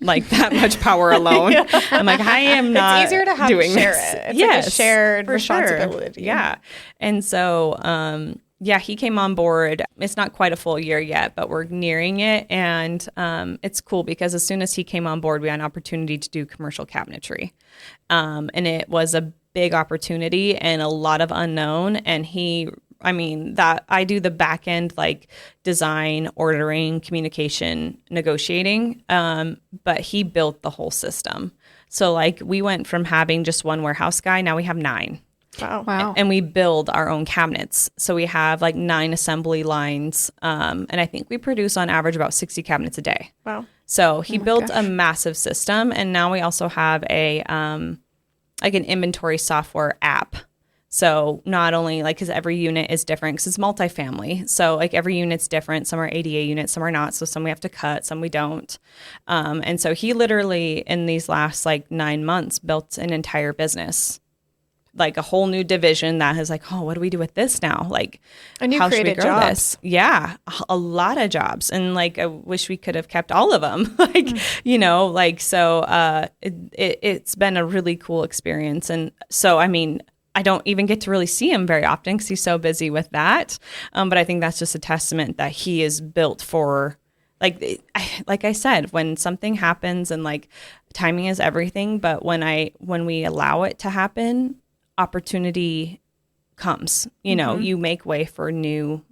power alone. Yeah. I'm like, I am not. It's easier to have doing share this. it. It's like a shared responsibility. Sure. Yeah. And so, he came on board. It's not quite a full year yet, but we're nearing it. And it's cool because as soon as he came on board, we had an opportunity to do commercial cabinetry. And it was a big opportunity and a lot of unknown. And that I do the back end, like design, ordering, communication, negotiating. But he built the whole system. So like we went from having just one warehouse guy. Now we have 9. Wow. And we build our own cabinets. So we have like 9 assembly lines. And I think we produce on average about 60 cabinets a day. Wow. So he built a massive system. And now we also have an inventory software app. So not only because every unit is different because it's multifamily. So like every unit's different. Some are ADA units, some are not. So some we have to cut, some we don't. And so he literally in these last 9 months built an entire business, like a whole new division that is like, oh, what do we do with this now? Like, and you how should we created grow jobs. this? Yeah, a lot of jobs. And I wish we could have kept all of them. It's been a really cool experience. And so, I don't even get to really see him very often because he's so busy with that. But I think that's just a testament that he is built for, like I said, when something happens and timing is everything. But when we allow it to happen, opportunity comes. You make way for new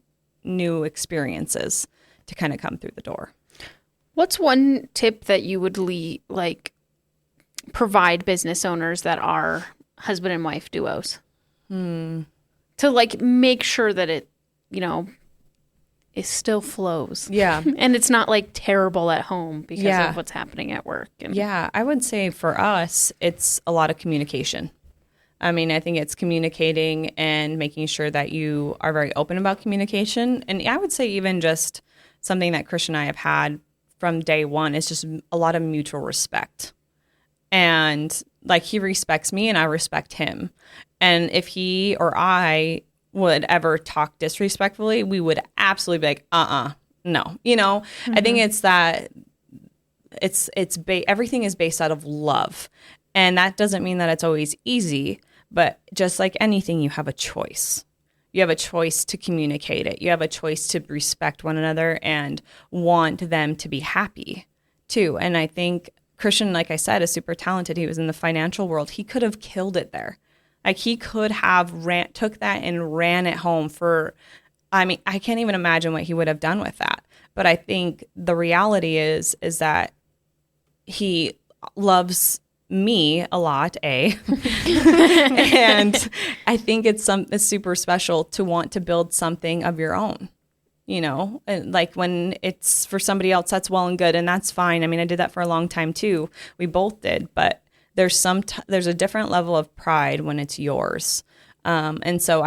experiences to kind of come through the door. What's one tip that you would provide business owners that are husband and wife duos to make sure that it it still flows, and it's not terrible at home because of what's happening at work? I would say for us it's a lot of communication. I think it's communicating and making sure that you are very open about communication. And I would say even just something that Christian and I have had from day one is just a lot of mutual respect. And he respects me and I respect him. And if he or I would ever talk disrespectfully, we would absolutely be like, no. Mm-hmm. I think it's that everything is based out of love. And that doesn't mean that it's always easy, but just like anything, you have a choice. You have a choice to communicate it. You have a choice to respect one another and want them to be happy too. And I think Christian, like I said, is super talented. He was in the financial world. He could have killed it there. He could have took that and ran it home for, I can't even imagine what he would have done with that. But I think the reality is that he loves me a lot, and I think it's super special to want to build something of your own. When it's for somebody else, that's well and good, and that's fine. I did that for a long time too. We both did, but there's a different level of pride when it's yours. And so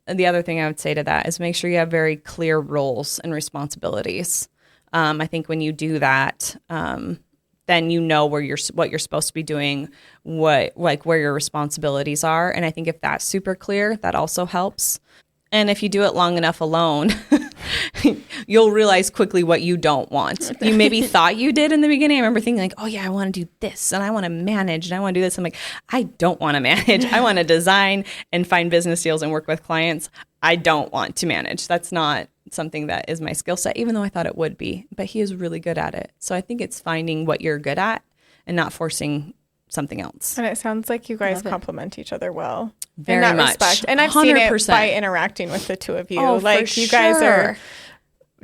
the other thing I would say to that is make sure you have very clear roles and responsibilities. I think when you do that, then you know what you're supposed to be doing, where your responsibilities are. And I think if that's super clear, that also helps. And if you do it long enough alone, you'll realize quickly what you don't want. You maybe thought you did in the beginning. I remember thinking oh yeah, I want to do this and I want to manage and I want to do this. I'm like, I don't want to manage. I want to design and find business deals and work with clients. I don't want to manage. That's not something that is my skill set, even though I thought it would be. But he is really good at it. So I think it's finding what you're good at and not forcing something else. And it sounds like you guys complement each other well. Very in that much. respect. And I've 100%. Seen it by interacting with the two of you. Oh, you guys are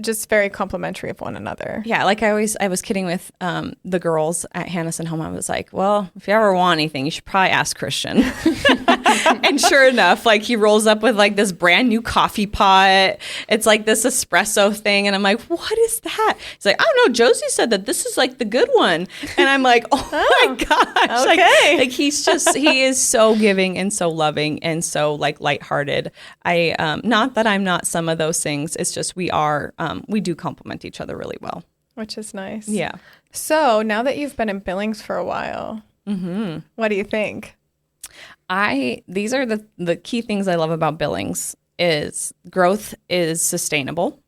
just very complimentary of one another. Yeah, like I was kidding with the girls at Hannesson home. I was like, well, if you ever want anything, you should probably ask Christian. And sure enough, like he rolls up with like this brand new coffee pot. It's like this espresso thing. And I'm like, what is that? He's like, I don't know. Josie said that this is like the good one. And I'm like, oh my gosh. Okay. Like he is so giving and so loving and so like lighthearted. Not that I'm not some of those things. It's just we do complement each other really well. Which is nice. Yeah. So now that you've been in Billings for a while, what do you think? These are the key things I love about Billings is growth is sustainable.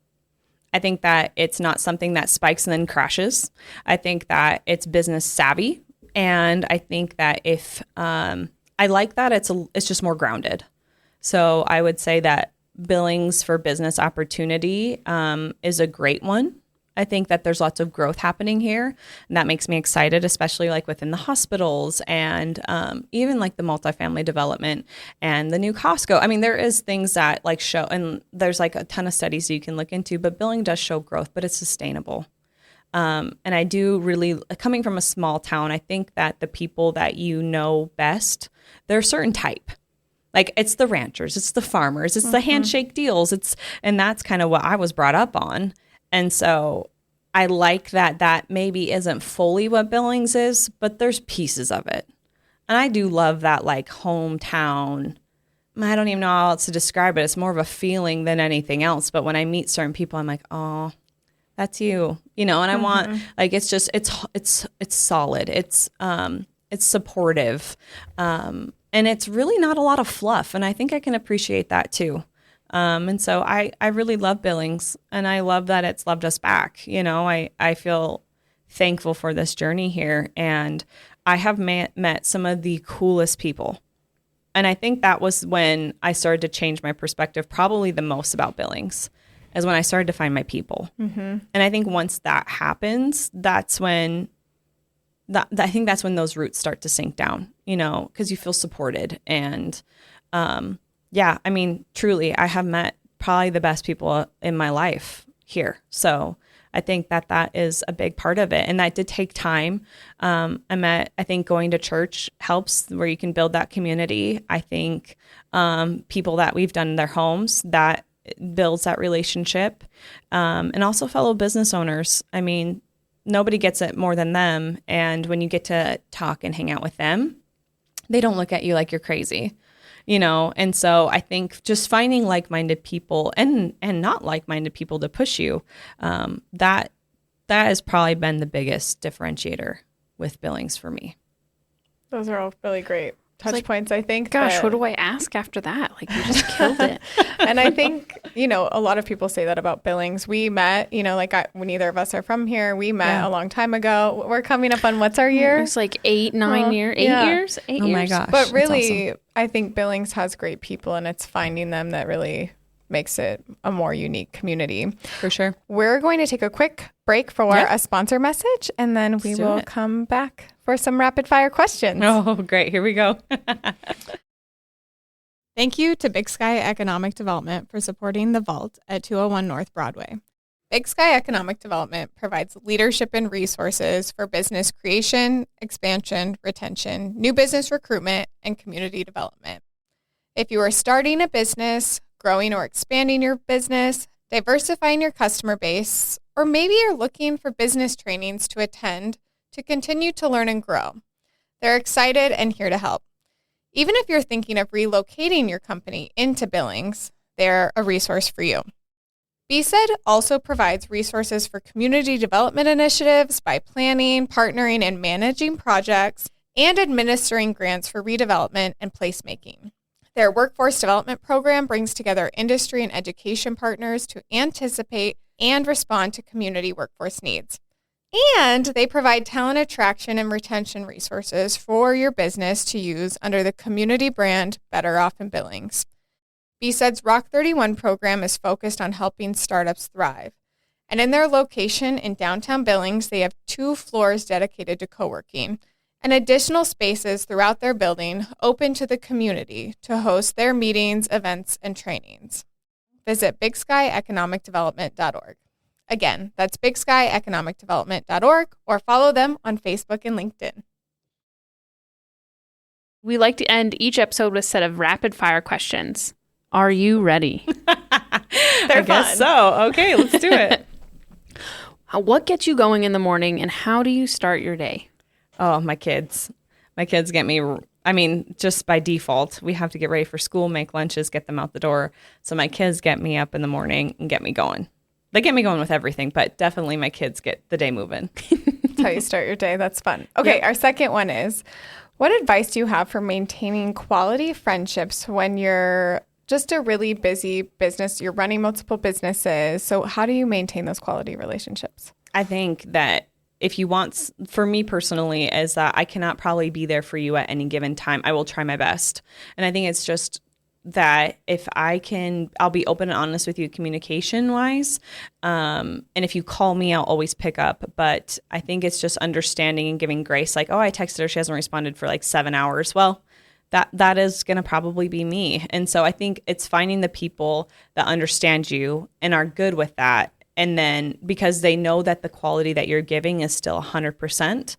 I think that it's not something that spikes and then crashes. I think that it's business savvy. And I think that if I like that it's just more grounded. So I would say that Billings for business opportunity is a great one. I think that there's lots of growth happening here, and that makes me excited, especially like within the hospitals and even like the multifamily development and the new Costco. I mean, there is things that like show, and there's like a ton of studies you can look into, but Billings does show growth, but it's sustainable. And I do really, coming from a small town, I think that the people that you know best, they're a certain type. Like it's the ranchers, it's the farmers, it's the handshake deals. And that's kind of what I was brought up on. And so I like that maybe isn't fully what Billings is, but there's pieces of it. And I do love that like hometown. I don't even know how else to describe it. It's more of a feeling than anything else. But when I meet certain people, I'm like, oh, that's you, and I want like, it's just, it's solid. It's supportive. And it's really not a lot of fluff. And I think I can appreciate that too. And so I really love Billings, and I love that it's loved us back. I feel thankful for this journey here, and I have met some of the coolest people. And I think that was when I started to change my perspective probably the most about Billings, is when I started to find my people. And I think once that happens, that's when I think that's when those roots start to sink down, because you feel supported. And yeah, I mean, truly, I have met probably the best people in my life here. So I think that is a big part of it. And that did take time. I think going to church helps, where you can build that community. I think people that we've done in their homes, that builds that relationship. And also fellow business owners. I mean, nobody gets it more than them. And when you get to talk and hang out with them, they don't look at you like you're crazy. And so I think just finding like-minded people and not like-minded people to push you, that has probably been the biggest differentiator with Billings for me. Those are all really great touch points, I think. Gosh, what do I ask after that? Like, you just killed it. And I think, a lot of people say that about Billings. We met, neither of us are from here. We met a long time ago. We're coming up on, what's our year? It's like 8 years. 8 years. My gosh. But really, awesome. I think Billings has great people, and it's finding them that really makes it a more unique community. For sure. We're going to take a quick break for a sponsor message, and then we will come back for some rapid fire questions. Oh, great. Here we go. Thank you to Big Sky Economic Development for supporting The Vault at 201 North Broadway. Big Sky Economic Development provides leadership and resources for business creation, expansion, retention, new business recruitment, and community development. If you are starting a business, growing or expanding your business, diversifying your customer base, or maybe you're looking for business trainings to attend to continue to learn and grow, they're excited and here to help. Even if you're thinking of relocating your company into Billings, they're a resource for you. BSED also provides resources for community development initiatives by planning, partnering, and managing projects, and administering grants for redevelopment and placemaking. Their workforce development program brings together industry and education partners to anticipate and respond to community workforce needs. And they provide talent attraction and retention resources for your business to use under the community brand Better Off in Billings. BSED's Rock 31 program is focused on helping startups thrive. And in their location in downtown Billings, they have 2 floors dedicated to co-working and additional spaces throughout their building open to the community to host their meetings, events, and trainings. Visit bigsky.economicdevelopment.org. Again, that's bigsky.economicdevelopment.org, or follow them on Facebook and LinkedIn. We like to end each episode with a set of rapid fire questions. Are you ready? I guess so. Okay, let's do it. What gets you going in the morning, and how do you start your day? Oh, my kids. My kids get me, I mean, just by default, we have to get ready for school, make lunches, get them out the door. So my kids get me up in the morning and get me going. They get me going with everything, but definitely my kids get the day moving. That's how you start your day. That's fun. Okay, yep. Our second one is, what advice do you have for maintaining quality friendships when you're just a really busy business? You're running multiple businesses. So how do you maintain those quality relationships? I think that if you want, for me personally, is that I cannot probably be there for you at any given time. I will try my best. And I think it's just that if I can, I'll be open and honest with you communication wise. And if you call me, I'll always pick up. But I think it's just understanding and giving grace. Like, oh, I texted her, she hasn't responded for like 7 hours. Well, that is going to probably be me. And so I think it's finding the people that understand you and are good with that. And then because they know that the quality that you're giving is still 100%.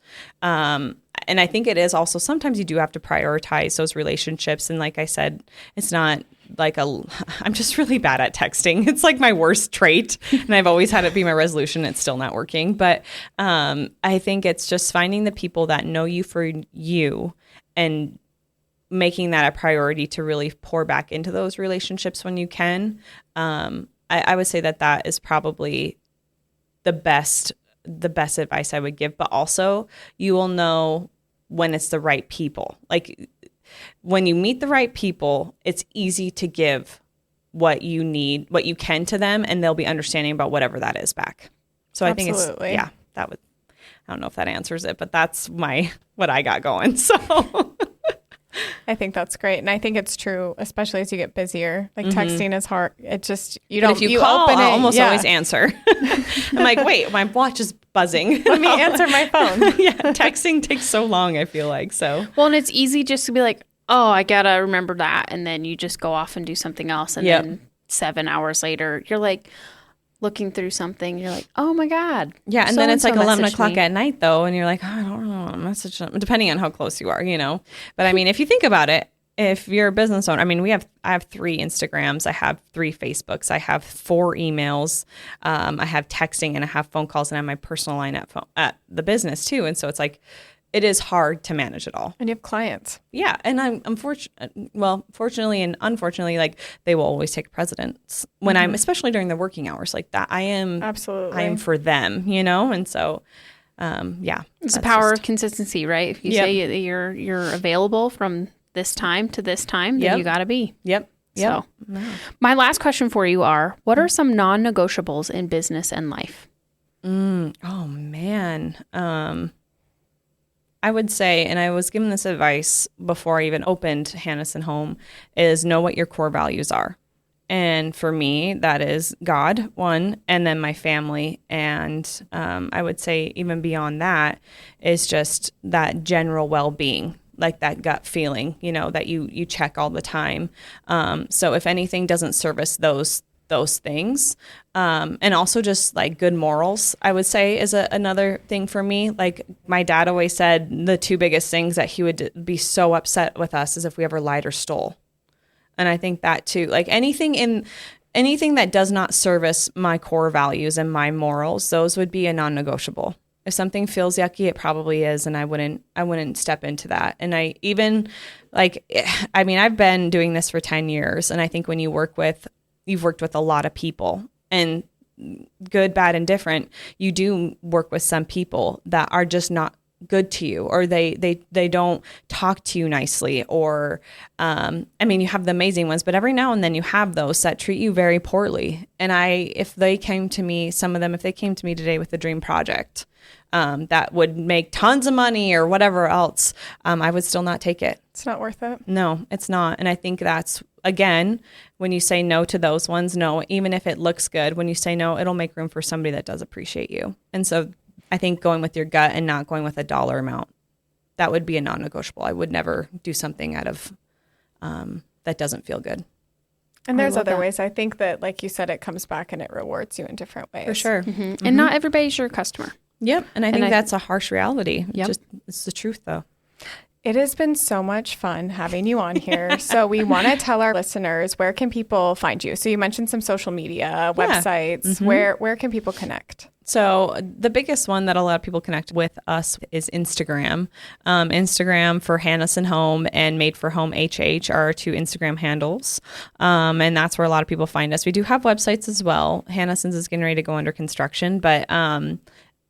And I think it is also, sometimes you do have to prioritize those relationships. And like I said, it's not like I'm just really bad at texting. It's like my worst trait. And I've always had it be my resolution. It's still not working. But I think it's just finding the people that know you for you and making that a priority to really pour back into those relationships when you can. I would say that is probably the best advice I would give, but also you will know when it's the right people. Like when you meet the right people, it's easy to give what you need, what you can to them, and they'll be understanding about whatever that is back. So I think it's, I don't know if that answers it, but that's what I got going. So I think that's great. And I think it's true, especially as you get busier. Like texting is hard. It just, you don't, if you call, open it, I'll almost always answer. I'm like, wait, my watch is buzzing. Let me answer my phone. Yeah. Texting takes so long, I feel like. So, well, and it's easy just to be like, oh, I got to remember that. And then you just go off and do something else. And then 7 hours later, you're like looking through something. You're like, oh my God. Yeah. And then it's like 11 o'clock at night though. And you're like, oh, I don't know, message them, depending on how close you are, you know. But I mean, if you think about it, if you're a business owner, I mean, I have 3 Instagrams, I have 3 Facebooks, I have 4 emails, I have texting, and I have phone calls, and I have my personal line at the business too. And so it's like, it is hard to manage it all. And you have clients. Yeah. And fortunately and unfortunately, like they will always take precedence when I'm, especially during the working hours like that. I am for them, you know? And so, it's the power of consistency, right? If you say that you're available from this time to this time, then you got to be. Yep. So my last question for you are, what are some non-negotiables in business and life? Oh man. I would say, and I was given this advice before I even opened Hannesson Home, is know what your core values are. And for me, that is God, one, and then my family. And I would say even beyond that is just that general well-being, like that gut feeling, you know, that you check all the time. So if anything doesn't service those things, and also just like good morals, I would say is another thing for me. Like my dad always said, the 2 biggest things that he would be so upset with us is if we ever lied or stole. And I think that too, like anything that does not service my core values and my morals, those would be a non-negotiable. If something feels yucky, it probably is, and I wouldn't step into that. And I even I've been doing this for 10 years, and I think when you've worked with a lot of people, and good, bad, and different, you do work with some people that are just not good to you, or they don't talk to you nicely, or you have the amazing ones, but every now and then you have those that treat you very poorly. And if they came to me today with a dream project that would make tons of money or whatever else, I would still not take it. It's not worth it. No, it's not. And I think that's, again, when you say no to those ones, no, even if it looks good, when you say no, it'll make room for somebody that does appreciate you. And so I think going with your gut and not going with a dollar amount, that would be a non-negotiable. I would never do something out of that doesn't feel good. And there's other ways. I think that, like you said, it comes back and it rewards you in different ways. For sure. Mm-hmm. And not everybody's your customer. Yep. And I think that's a harsh reality. Yep. It's the truth, though. It has been so much fun having you on here. So we want to tell our listeners, where can people find you? So you mentioned some social media, websites. Mm-hmm. Where can people connect? So the biggest one that a lot of people connect with us is Instagram. Instagram for Hannesson Home and Made for Home HH are our 2 Instagram handles. And that's where a lot of people find us. We do have websites as well. Hannesson's is getting ready to go under construction, but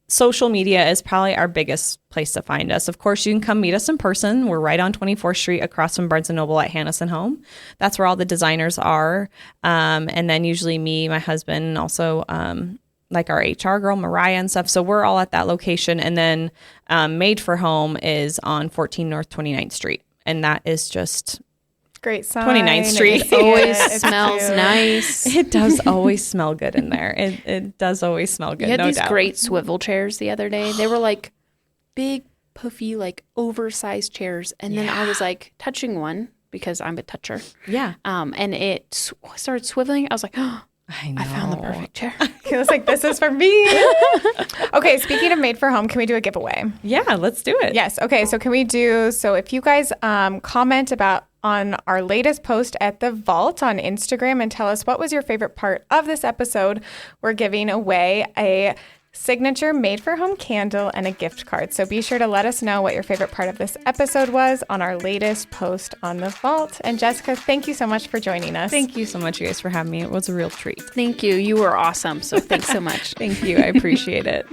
social media is probably our biggest place to find us. Of course, you can come meet us in person. We're right on 24th Street across from Barnes & Noble at Hannesson Home. That's where all the designers are. And then usually me, my husband, and also like our HR girl, Mariah, and stuff. So we're all at that location. And then Made for Home is on 14 North 29th Street. And that is just... Great sign. 29th Street. It always smells nice. It does always smell good in there. It does always smell good. You had no these doubt. great swivel chairs the other day. They were like big, puffy, like oversized chairs. And then I was like touching one because I'm a toucher. Yeah. And it started swiveling. I was like, oh, I found the perfect chair. He was like, this is for me. Okay, speaking of Made for Home, can we do a giveaway? Yeah, let's do it. Yes. Okay, so can we do, so if you guys comment on our latest post at The Vault on Instagram and tell us what was your favorite part of this episode, we're giving away a signature Made for Home candle and a gift card. So be sure to let us know what your favorite part of this episode was on our latest post on The Vault. And Jessica, thank you so much for joining us. Thank you so much, you guys, for having me. It was a real treat. Thank you. You were awesome. So thanks so much. Thank you. I appreciate it.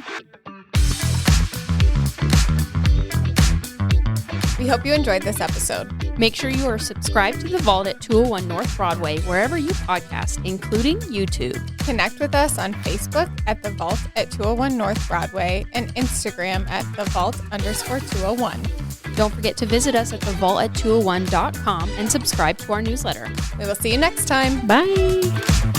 We hope you enjoyed this episode. Make sure you are subscribed to The Vault at 201 North Broadway, wherever you podcast, including YouTube. Connect with us on Facebook at The Vault at 201 North Broadway and Instagram at TheVault_201. Don't forget to visit us at thevault@201.com and subscribe to our newsletter. We will see you next time. Bye.